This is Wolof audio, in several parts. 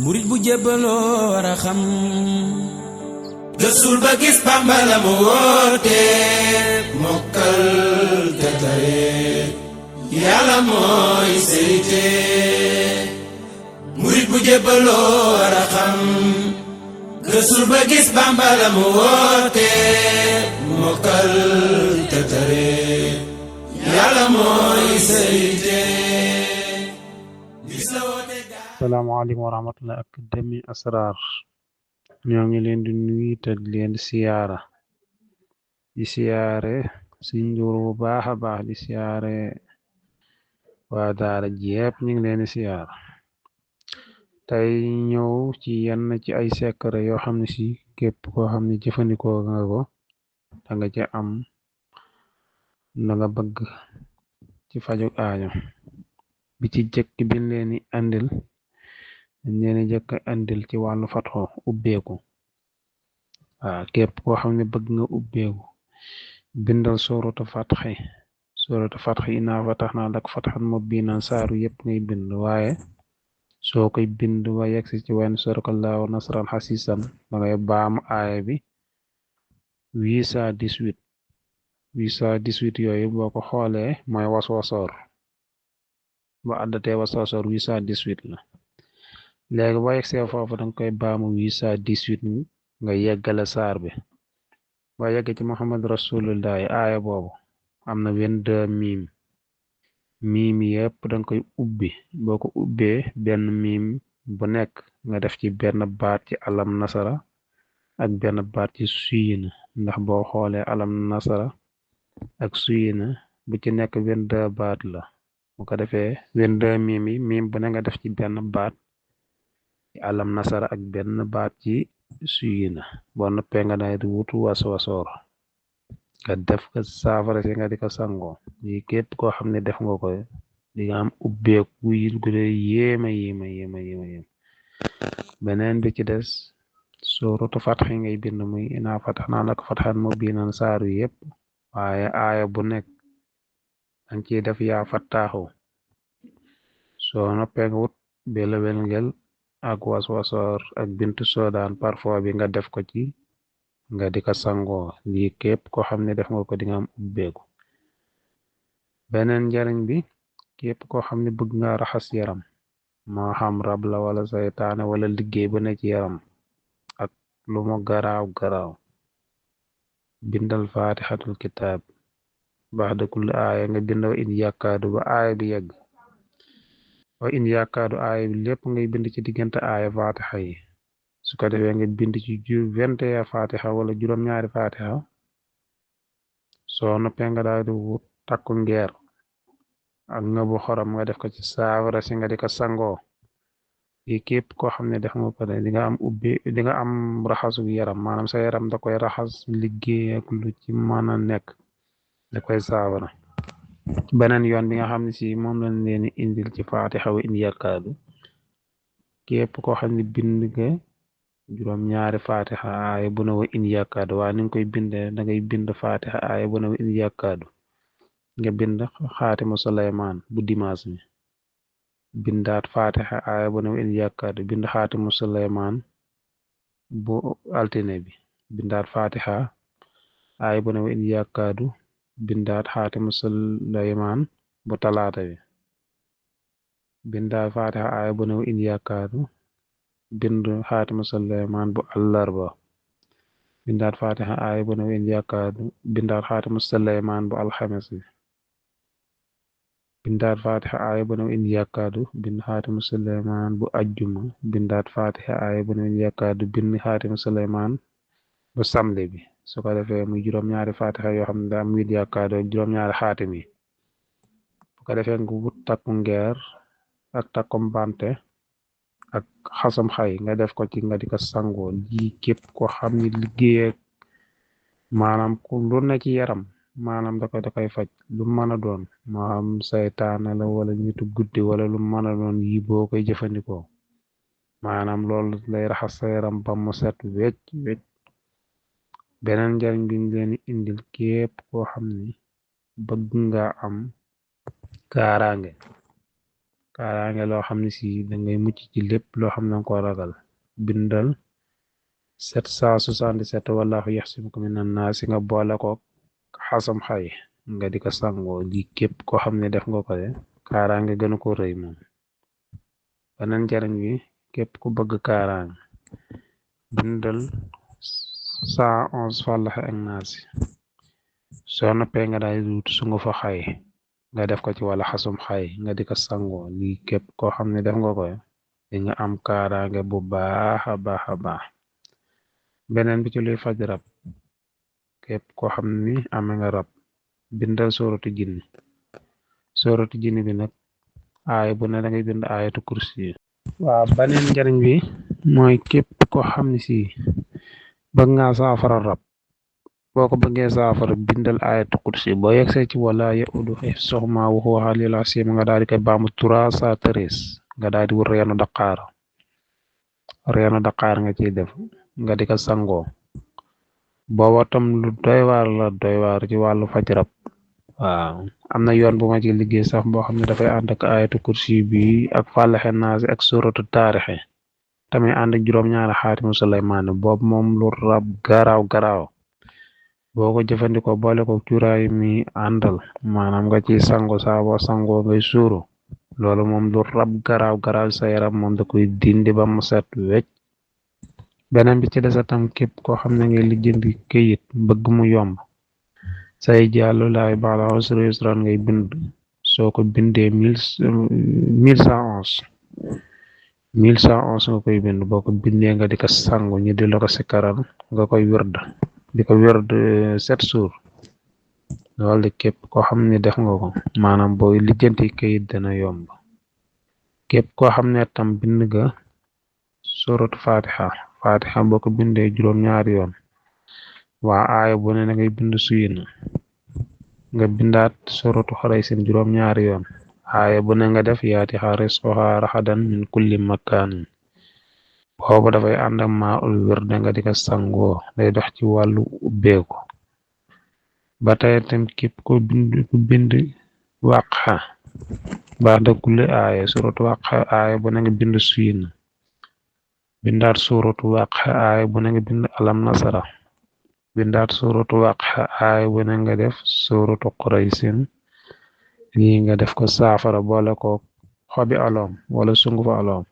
murit bu jébbaloo war a xam gëstul ba gis Bàmba la mu woote mokkal te tare yàlla mooy seyte murit bu jébbaloo war a xam gëstul ba gis Bàmba la mu woote mokkal te tare yàlla mooy seyte. Assalamualaikum warahmatullahi Academy Asrar ñoo ngi leen di nuyu te di leen siyaara di siyaare Sëriñ Njuur bu baax a baax di siyaare waa daara ji yépp ñu ngi leen di siyaar tey ñëw ci yenn ci ay secret yoo xam ne si képp koo xam ne jëfandikoo nga ko da nga ci am la nga bëgg ci faju aajo bi ci jëkk bi leen di andil ñeeni jëkk andil ci wàllu fatxo ubbeeku waaw képp koo xam ne bëgg nga ubbeeku bindal suratu fatxi inaa fataxnaa laka fatxan mubiinan saaru yépp ngay bind waaye soo koy bind ba yegsi ci wenn sarakallahu nasran xasiisan da ngay baamu aaya bi 818 yooyu boo ko xoolee mooy waswasoor ba àddatee waswasoor 818 la léegi boo yegsee foofu danga koy baamu 818 nga yeggale saar bi boo yeggee ci Muhammad rasulullahi aaya boobu am na 22 miim yépp danga koy ubbi boo ko ubbee benn miim bu nekk nga def ci benn baat ci alam nasara ak benn baat ci suyina ndax boo xoolee alam nasara ak suyina bu ci nekk 22 baat la bu ko defee 22 miim yi miim bu ne nga def ci benn baat ci alam nasara ak benn baat ci suyina boo noppee nga day di wutu waswasoor nga def ko saafara si nga di ko sangoo lii képp koo xam ne def nga ko di nga am ubbeeku yil gu dee yéema beneen bi ci des suuratu fatxi ngay bind muy inaa fataxnaa laka fatxan mubiinan saaru yépp waaye aaya bu nekk danga ciy def yaa fattaaxu soo noppee nga wut bela welngel ak waswasoor ak bintu soodaan parfois bi nga def ko ci nga di ko sangoo lii képp koo xam ne def nga ko di nga am ubbeeku beneen njariñ bi képp koo xam ne bëgg nga raxas yaram moo xam rab la wala saytaane wala liggéey bu ne ci yaram ak lu mu garaaw bindal faatixatul kitaab baxda kulli aaya nga bind wa in yàkkaadu ba aaya bi yegg wa in yàkkaadu aaya bi lépp ngay bind ci diggante aaya faatixa yi su ko defee nga bind ci 21 faatixa wala juróom-ñaari faatixa soo noppee nga daal di wut takku ngeer ak nga bu xorom nga def ko ci saafara si nga di ko sangoo yi képp koo xam ne def nga ko di nga am di nga am raxasu yaram maanaam sa yaram da koy raxas liggéey ak lu ci mën a nekk da koy saafara beneen yoon bi nga xam ne si moom lañ leen indil ci faatixa wa in yàkkaadu képp koo xam ne bind nga juróom-ñaari faatixa aaya bu ne wa in yàkkaadu waaye ni nga koy bindee da ngay bind faatixa aaya bu ne wa in yàkkaadu nga bind xaatimu Suleymaan bu dimanche bi bindaat faatixa aaya bu ne wa in yàkkaadu bind xaatimu Suleymaan bu altine bi bindaat faatixa aaya bu ne wa in yàkkaadu bindaat xaatimu Suleymaan bu talaata bi bindaat faatixa aaya bu ne wa in yàkkaadu bind xaatimu Suleymaan bu àllarba bindaat faatixa aaya bu ne wa in yàkkaadu bindaat xaatimu Suleymaan bu alxames bi bindaat faatixa aaya bu ne wa in yàkkaadu bind xaatimu Suleymaan bu ajjuma bindaat faatixa aaya bu ne wa in yàkkaadu bind xaatimu Suleymaan bu samedi bi su ko defee muy juróom-ñaari faatixa yoo xam ne daa am 8 yàkkaadu ak juróom-ñaari xaatim yi bu ko defee nga wut takku ngeer ak takkum bante ak xasam xay nga def ko ci nga di ko sangoo lii képp ko xam ni liggéey ak maanaam ku lu ne ci yaram maanaam da koy faj lu mën a doon moo xam saytaane la wala nitu guddi wala lu mën a doon yi boo koy jëfandikoo maanaam loolu lay raxas sa yaram ba mu set wecc beneen njariñ bi ñu leen indil képp koo xam ni bëgg nga am kaaraange kaaraange loo xam ne si da ngay mucc ci lépp loo xam ne danga ko ragal bindal 777 wallaahu yaxsimuka minan naas nga boole ko xasam xay nga di ko sangoo lii képp koo xam ne def nga ko de kaaraange gënu ko rëy moom. beneen njariñ bi képp ku bëgg kaaraange bindal 111 fàllaxe ak naasi soo noppee nga daal di wut sungu fa xay nga def ko ci wala xasum xay nga di ko sangoo lii képp koo xam ne def nga ko di nga am kaaraange bu baax a baax a baax. beneen bi ci luy faj rab képp koo xam ni amee nga rab bindal sóoratu jinni bi nag aaya bu ne da ngay bind aayatu kursi. waaw beneen njariñ bi mooy képp koo xam ne si bëgg nga saafara rab boo ko bëggee saafara bindal aayatu kursi boo yegsee ci wala yaudu hifzuhumaa wa huwa al-aliyyul aziim nga daal di koy baamu 313 nga daal di wut reenu daqaar nga ciy def nga di ko sangoo booba tam lu doy waar ci wàllu faj rab. waaw am na yoon bu ma ci liggéey sax boo xam ne dafay ànd ak ayatu kursi bi ak fàllaxe naasi ak suratu taarixe tamit ànd ak juróom-ñaari xaatimu Suleymaan boobu moom lu rab garaaw boo ko jëfandikoo boole ko cuuraay mi àndal maanaam nga ci sango saa boo sangoo ngay suuru loolu moom lu rab garaaw sa yaram moom da koy dindi ba mu set wecc. beneen bi ci des tam képp koo xam ne ngay lijjanti këyit bëgg mu yomb say jàllu laay bala usri yusran ngay bind soo ko bindee 1111 nga koy bind boo ko bindee nga di ko sangu ñu di la ko sikaral nga koy wërd di ko wërd 7 jours loolu de képp koo xam ne def nga ko maanaam booy lijjanti këyit dana yomb. képp koo xam ne tam bind nga suratu fatiha boo ko bindee juróom-ñaari yoon waa aaya bu ne na ngay bind suyina nga bindaat suratu xaraysin juróom-ñaari yoon aaya bu ne nga def yaati xarisqoha raxadan min kulli makaanin boobu dafay ànd ak maa ul wirde nga di ko sangoo day dox ci wàllu ubbeeku. ba tey tam képp ko bind wàqa baax da kulli aaya suratu wàqa aaya bu ne nga bind suyina bindaat suratu wàqa aaya bu ne nga bind alam nasara bindaat suratu wàqa aaya bu ne nga def suratu quraysin lii nga def ko saafara boole ko xobi aloom wala sungufu aloom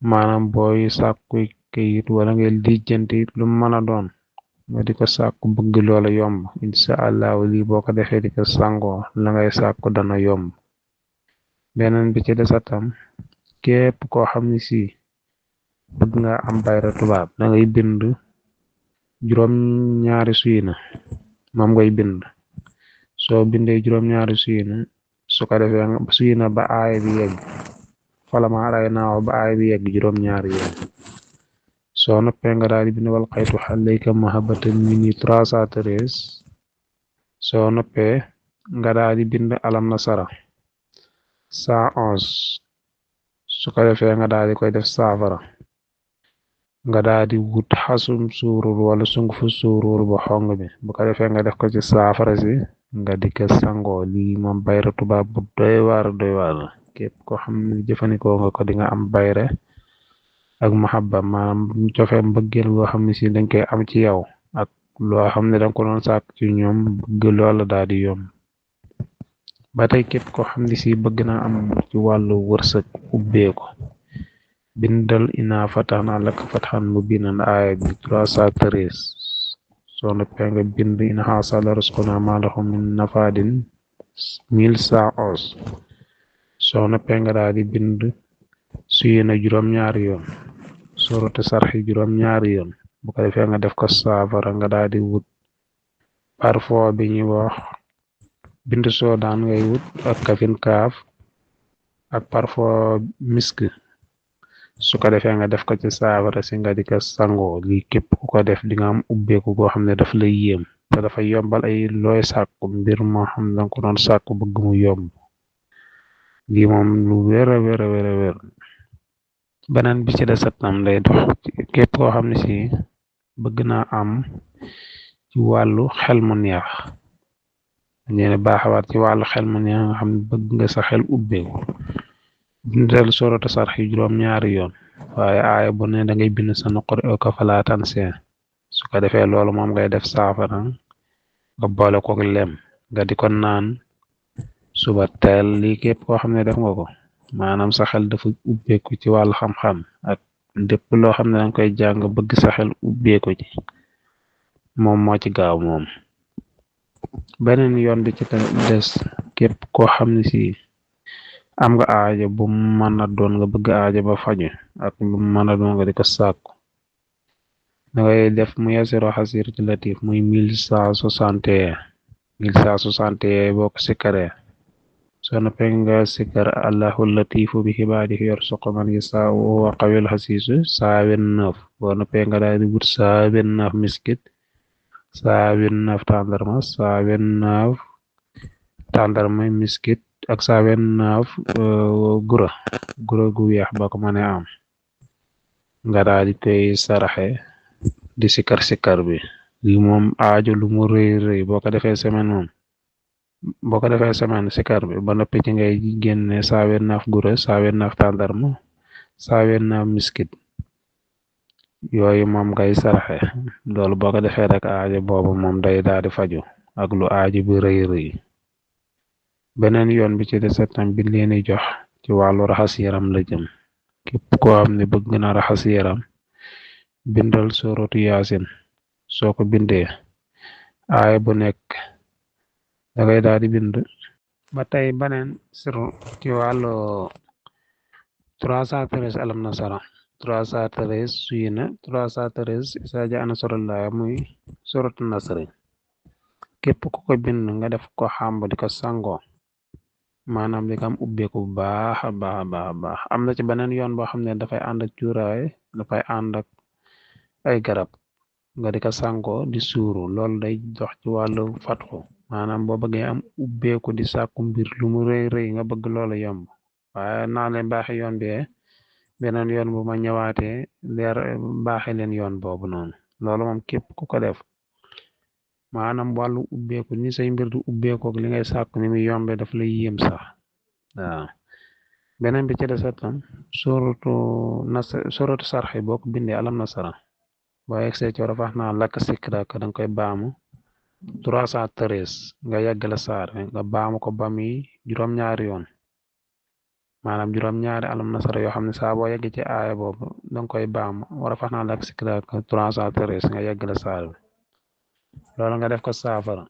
maanaam booy sàkku kayit wala ngay lijjanti lu mën a doon nga di ko sàkku bëgg loola yomb insha allahu lii boo ko defee di ko sangoo la ngay sàkku dana yomb. beneen bi ci desatam képp koo xam ne si bëgg nga am bayra tubaab da ngay bind juróom-ñaari suyina moom ngay bind soo bindee juróom-ñaari suyina su ko defee suyina ba aaya bi yegg falama ray naaw ba aaya bi yegg juróom-ñaari yoon soo noppee nga daal di bind wal xaytu alayka mahabbatan minni 313 soo noppee nga daal di bind alam nasara 111 su ko defee nga daal di koy def saafara nga daal di wut xasum suurur wala sungufu suurur bu xong bi bu ko defee nga def ko ci saafara si nga di ko sangoo lii moom bayre tubaab bu doy waar képp koo xam ne jëfandikoo nga ko di nga am bayre ak mahabba maanaam cofee mbëggeel boo xam ne si dañ koy am ci yow ak loo xam ne danga ko doon sàkk ci ñoom bëgg loola daal di yomb. ba tey képp koo xam ne si bëgg na am ci wàllu wërsëg ubbeeko bindal ina fatahnaa laka fathan mubiinan aaya bi 313 soo noppee nga bind in haazaa la rizqunaa maa lahu min nafaadin 1111 soo noppee nga daal di bind suyina juróom-ñaari yoon suratu sarxi juróom-ñaari yoon bu ko defee nga def ko saafara nga daal di wut parfum bi ñuy wax bind soo daan ngay wut ak kafin kaaf ak parfum misk su ko defee nga def ko ci saafara si nga di ko sangoo lii képp ku ko def di nga am ubbeeku goo xam ne daf lay yéem te dafa yombal ay looy sàkku mbir moo xam ne danga ko doon sàkku bëgg mu yomb lii moom lu wér a wér beneen bi ci desatam lay dox képp koo xam ne si bëgg naa am ci wàllu xel mu neex dañu ne baaxawaat ci wàllu xel mu neex nga xam ne bëgg nga sa xel ubbeeku bindal suratu sarxi juróom-ñaari yoon waaye aaya bu ne da ngay bind sa nuquri ko falaa tansee su ko defee loolu moom ngay def saafara nga boole ko lem nga di ko naan suba teel lii képp koo xam ne def nga ko maanaam sa xel dafa ubbeeku ci wàllu xam-xam ak lépp loo xam ne danga koy jàng bëgg sa xel ubbeeku ci moom moo ci gaaw moom. beneen yoon bi ci des képp koo xam ne si am nga aajo bu mën a doon nga bëgg aajo ba faju ak lu mën a doon nga di ko sàkku da ngay def mu yasiru xasir ci latif muy 1161 boo ko sikkaree soo noppee nga sikkar allahu latifu bi xibaadihi yarsuqu man yasaau wa huwa qawiyul xasiisu 129 boo noppee nga daal di wut 129 miskit 129 tàndarma miskit ak 129 gura gu weex ba ko mënee am nga daal di koy saraxe di sikar bi lii moom aajo lu mu rëy boo ko defee semaine sikar bi ba noppi ci ngay génne 129 gura 129 tàndarma 129 miskit yooyu moom ngay saraxe loolu boo ko defee rek aajo boobu moom day daal di faju ak lu aajo bi rëy beneen yoon bi ci des tam bi leen di jox ci wàllu raxas yaram la jëm képp koo xam ne bëgg na raxas yaram bindal suratu yaasin soo ko bindee aaya bu nekk da ngay daal di bind ba tey beneen siru ci wàllu 313 alam nasara 313 suy na 313 isa ja nasrullahi muy suratu nasri képp ku ko bind nga def ko xàmb di ko sangoo maanaam di ko am ubbeeku bu baax a baax am na ci beneen yoon boo xam ne dafay ànd ak cuuraay dafay ànd ak ay garab nga di ko sangoo di suuru loolu day dox ci wàllu fatxu maanaam boo bëggee am ubbeeku di sàkku mbir lu mu rëy nga bëgg loolu yomb waaye naa leen baaxi yoon bi beneen yoon bu ma ñëwaatee leer baaxe leen yoon boobu noonu loolu moom képp ku ko def maanaam wàllu ubbeeku ni say mbir du ubbeeku ak li ngay sàkku ni muy yombe daf lay yéem sax waaw beneen bi ci des tam suratu sarxi boo ko bindee alam nasara boo yegsee ci rafax naa lakk sikrak da nga koy baamu 313 nga yeggale saar nga baamu ko ba muy juróom-ñaari yoon maanaam juróom-ñaari alam nasara yoo xam ne saa boo yegg ci aaya boobu da nga koy baamu rafax naa lakk sikrak 313 nga yeggale saar bi loolu nga def ko saafara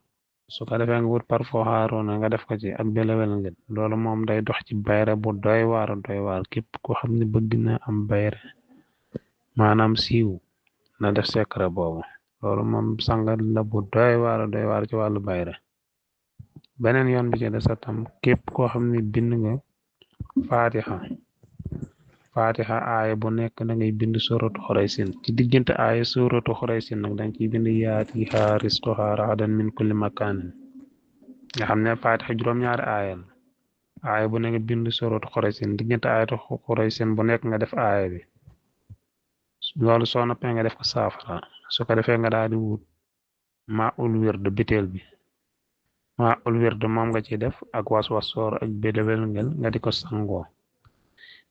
su ko defee nga wut parfum Haaruna nga def ko ci ak belewel ngeen loolu moom day dox ci bayre bu doy waar képp ko xam ne bëgg na am bayre maanaam siiw na def secret boobu loolu moom sangal la bu doy waar ci wàllu bayre beneen yoon bi ci des tam képp koo xam ne bind nga fatiha aaya bu nekk da ngay bind suratu xuraysin ci diggante aaya suratu xuraysin nag danga ciy bind yaatiha risquha ragadan min kulli makaanin nga xam ne fatiha juróom-ñaari aaya bu nekk bind suratu xuraysin diggante aayatu xuraysin bu nekk nga def aaya bi loolu soo noppee nga def ko saafara su ko defee nga daal di wut maa ul wird biteel bi maa ul wird moom nga ciy def ak was-wasoor ak bédewel ngel nga di ko sangoo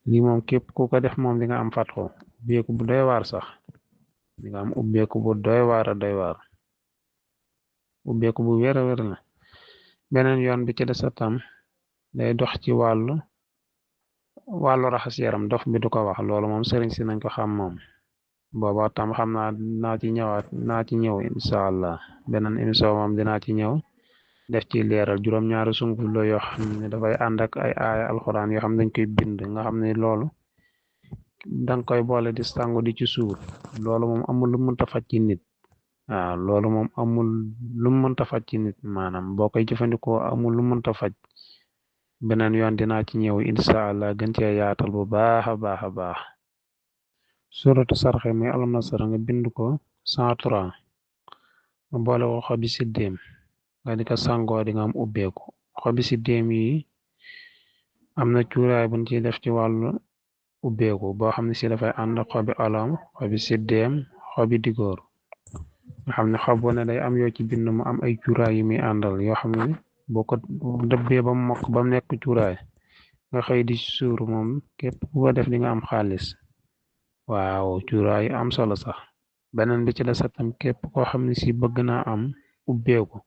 lii moom képp ku ko def moom di nga am fatxu ubbeeku bu doy waar sax di nga am ubbeeku bu doy waar ubbeeku bu wér la beneen yoon bi ci des tam day dox ci wàllu raxas yaram dof bi du ko wax loolu moom sëriñ si nañ ko xam moom booba tam xam naa ci ñëw incha allah beneen émission moom dinaa ci ñëw def ci leeral juróom-ñaari sunguf la yoo xam ne dafay ànd ak ay aaya alxuraan yoo xam ne dañ koy bind nga xam ne loolu danga koy boole di sangu di ci suur loolu moom amul lu mënta faj ci nit waaw loolu moom amul lu mënta faj ci nit maanaam boo koy jëfandikoo amul lu mënta faj beneen yoon dinaa ci ñëw incha allah gën cee yaatal bu baax a baax suratu sarxe muy alam nasara nga bind ko 103 nga boole ko xobi siddéem nga di ko sangoo di nga am ubbeeku xobi siddéem yi am na cuuraay buñ ci def ci wàllu ubbeeku boo xam ne si dafay ànd xobi olom xobi siddéem xobi digóor nga xam ne xob bu ne day am yoo ci bind mu am ay cuuraay yu muy àndal yoo xam ne boo ko dëbbee ba mu mokk ba mu nekk cuuraay nga xëy di suuru moom képp ku ko def di nga am xaalis waaw cuuraay am solo sax beneen bi ci des tam képp koo xam ne si bëgg naa am ubbeeku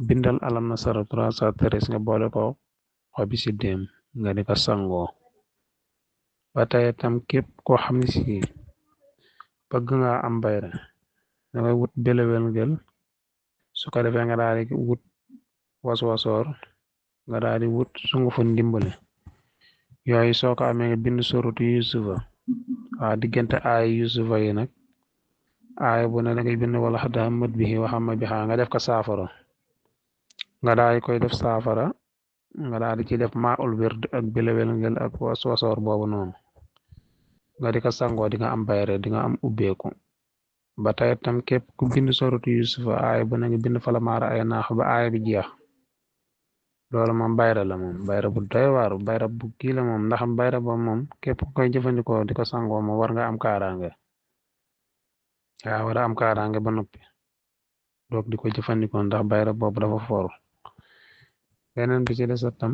bindal alam na sara 313 nga boole ko xobi si dem nga di ko sangoo ba tey tam képp koo xam ne si bëgg nga am bayre da ngay wut belewel ngel su ko defee nga daal di wut waswasoor nga daal di wut sungufu ndimbale yooyu soo ko amee nga bind sorutu yusufa waaw diggante aay yusufa yi nag aay bu ne da ngay bind wala xada mët bi waxama bi xaa nga def ko saafara nga daal di koy def saafara nga daal di ci def maa ul wird ak belewel ngel ak waswasoor boobu noonu nga di ko sangoo di nga am bayre di nga am ubbeeku ba tey tam képp ku bind sorutu yusufa aay bu ne nga bind fala maara ay naax ba aay bi jeex loolu moom bayra la moom bayra bu doy waar bayra bu kii la moom ndax bayra ba moom képp ku koy jëfandikoo di ko sangoo moom war nga am kaaraange waaw war a am kaaraange ba noppi doog di ko jëfandikoo ndax bayra boobu dafa for beneen bi ci des tam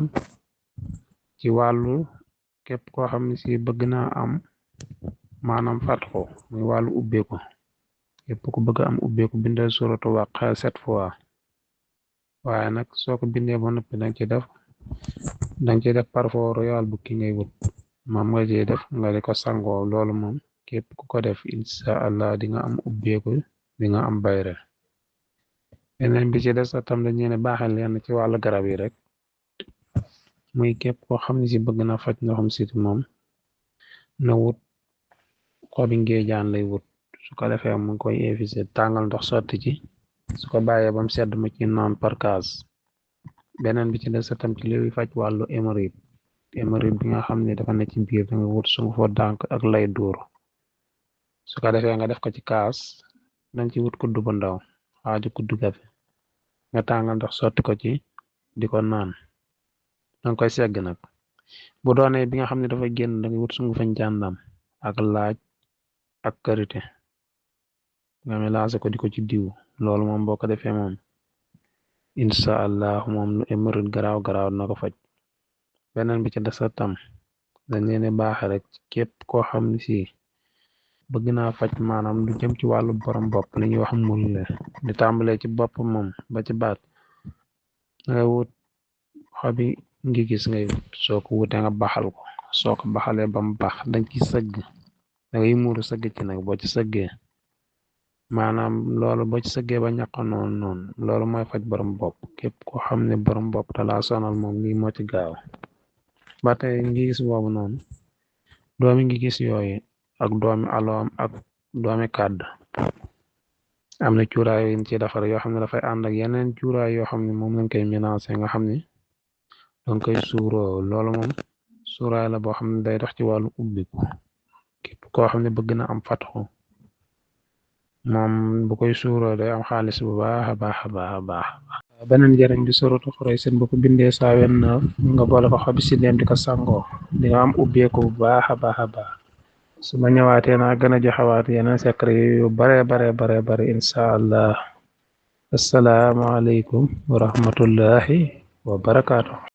ci wàllu képp koo xam ne si bëgg naa am maanaam fatxo muy wàllu ubbeeku képp ku bëgg am ubbeeku bindal suratu Waqa 7 fois waaye nag soo ko bindee ba noppi danga ci def parfum royal bu ki ngay wut moom nga ci def nga di ko sangoo loolu moom képp ku ko def insha allah di nga am ubbeeku di nga am bayre beneen bi ci des tam dañu ne baaxal leen ci wàllu garab yi rek muy képp koo xam ne si bëgg na faj ndoxum siti moom na wut xobi ngéejaan lay wut su ko defee mu ngi koy infuser tàngal ndox sotti ci su ko bàyyee ba mu sedd ma ci naan par kaas beneen bi ci des tam ci liy faj wàllu hémorroïde bi nga xam ne dafa ne ci biir da nga wut sungu foo dànk ak lay duur su ko defee nga def ko ci kaas dañ ci wut kuddu bu ndaw xaaju kuddu kafe nga tàngal ndox sotti ko ci di ko naan danga koy segg nag bu doonee bi nga xam ne dafa génn da nga wut sungu fañ jàndam ak laaj ak karité nga mélangé ko di ko ci diw loolu moom boo ko defee moom insha allah moom lu hémorroïde garaaw na ko faj beneen bi ci des tam dañ leen baaxe rek képp koo xam ne si bëgg naa faj maanaam lu jëm ci wàllu borom bopp li ñuy wax mul le di tàmbalee ci bopp moom ba ci baat ngay wut xobi ngi gis ngay wut soo ko wutee nga baxal ko soo ko baxalee ba mu baax dañ ci sëgg da ngay muuru sëgg ci nag boo ci sëggee maanaam loolu boo ci sëggee ba ñaq noonu loolu mooy faj borom bopp képp koo xam ne borom bopp te laa sonal moom lii moo ci gaaw ba tey ngi gis boobu noonu doomi ngi gis yooyu ak doomi aloom ak doomi kàdd am na cuuraay yu ci defar yoo xam ne dafay ànd ak yeneen cuuraay yoo xam ne moom lañ koy mélancé nga xam ne danga koy suuroo loolu moom suuraay la boo xam ne day dox ci wàllu ubbiku képp koo xam ne bëgg na am fatxu moom bu koy suuroo day am xaalis bu baax a baax beneen njëriñ bi suratu Quraysh bu ko bindee saa wenn nga boole ko xobi si leen di ko sangoo di nga am ubbeeku bu baax a baax su ma ñëwaatee naa gën a joxewaat yeneen secret yu bare insha allah assalaamu aleykum wa rahmatullahi wa barakaatu